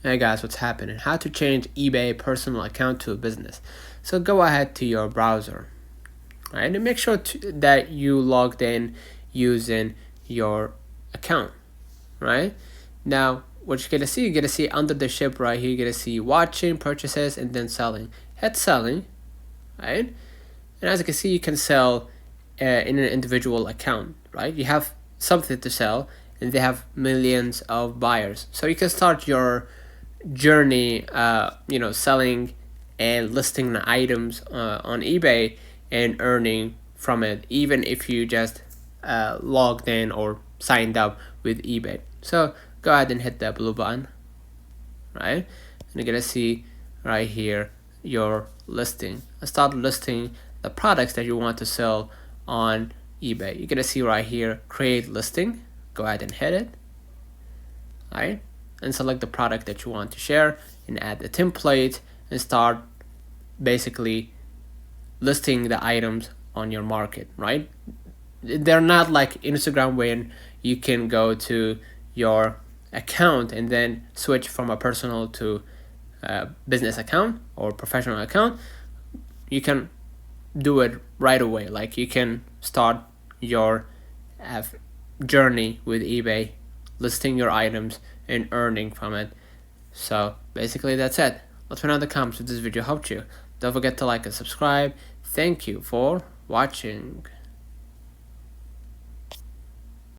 Hey guys, what's happening? How to change eBay personal account to a business. So go ahead to your browser, right, and make sure that you logged in using your account, right? Now, what you're gonna see under the ship right here, you're gonna see watching, purchases, and then selling. Hit selling, right? And as you can see, you can sell in an individual account, right? You have something to sell, and they have millions of buyers. So you can start your journey, selling and listing the items on eBay and earning from it, even if you just logged in or signed up with eBay. So go ahead and hit that blue button, right? And you're gonna see right here your listing. Start listing the products that you want to sell on eBay. You're gonna see right here, create listing. Go ahead and hit it, right? And select the product that you want to share and add the template and start basically listing the items on your market, right? They're not like Instagram when you can go to your account and then switch from a personal to a business account or professional account. You can do it right away. Like you can start your journey with eBay, listing your items and earning from it. So basically that's it. Let me know in the comments if this video helped you. Don't forget to like and subscribe. Thank you for watching.